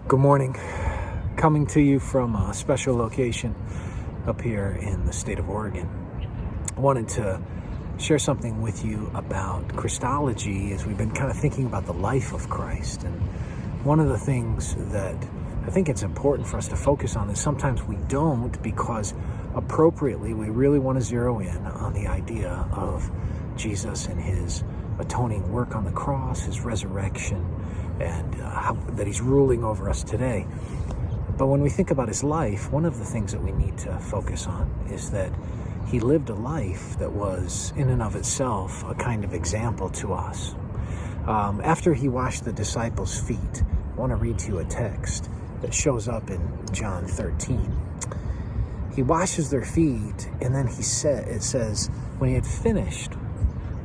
Good morning. Coming to you from a special location up here in the state of Oregon. I wanted to share something with you about Christology as we've been kind of thinking about the life of Christ. And one of the things that I think it's important for us to focus on is sometimes we don't, because appropriately we really want to zero in on the idea of Jesus and his atoning work on the cross, his resurrection, and that he's ruling over us today. But when we think about his life, one of the things that we need to focus on is that he lived a life that was in and of itself a kind of example to us. After he washed the disciples' feet, I want to read to you a text that shows up in John 13. He washes their feet, and then it says, when he had finished,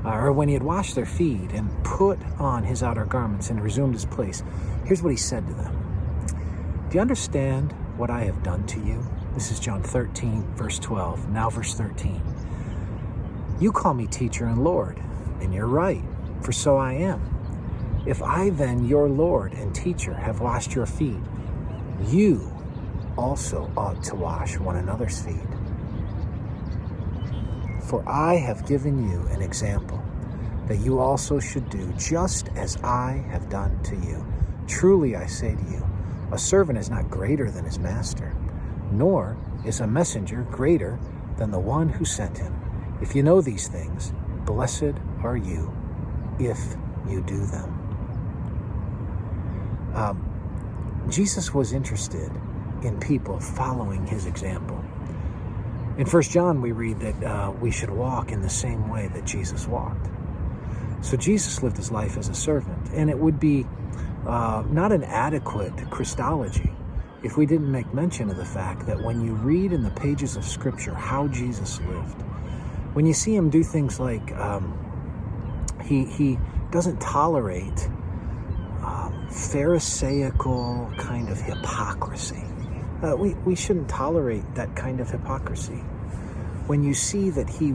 or when he had washed their feet and put on his outer garments and resumed his place, here's what he said to them. Do you understand what I have done to you? This is John 13, verse 12. Now verse 13. You call me teacher and Lord, and you're right, for so I am. If I then, your Lord and teacher, have washed your feet, you also ought to wash one another's feet. For I have given you an example that you also should do just as I have done to you. Truly I say to you, a servant is not greater than his master, nor is a messenger greater than the one who sent him. If you know these things, blessed are you if you do them. Jesus was interested in people following his example. In 1 John, we read that we should walk in the same way that Jesus walked. So Jesus lived his life as a servant, and it would be not an adequate Christology if we didn't make mention of the fact that when you read in the pages of Scripture how Jesus lived, when you see him do things like he doesn't tolerate Pharisaical kind of hypocrisy. We shouldn't tolerate that kind of hypocrisy. When you see that he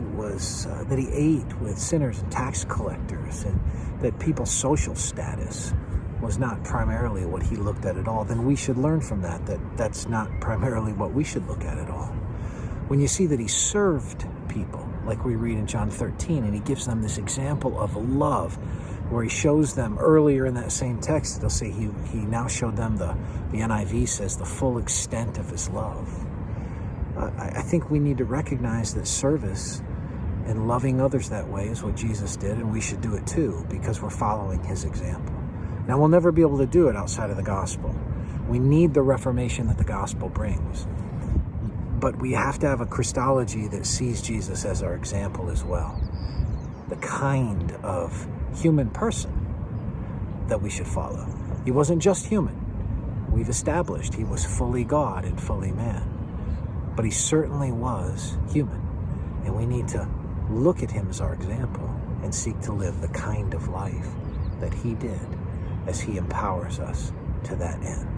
ate with sinners and tax collectors, and that people's social status was not primarily what he looked at all, then we should learn from that's not primarily what we should look at all. When you see that he served people, like we read in John 13, and he gives them this example of love, where he shows them earlier in that same text, it'll say he now showed them, the NIV says, the full extent of his love. I think we need to recognize that service and loving others that way is what Jesus did, and we should do it too, because we're following his example. Now, we'll never be able to do it outside of the gospel. We need the reformation that the gospel brings. But we have to have a Christology that sees Jesus as our example as well. The kind of human person that we should follow. He wasn't just human. We've established he was fully God and fully man. But he certainly was human. And we need to look at him as our example and seek to live the kind of life that he did as he empowers us to that end.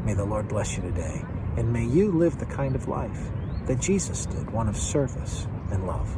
May the Lord bless you today. And may you live the kind of life that Jesus did, one of service and love.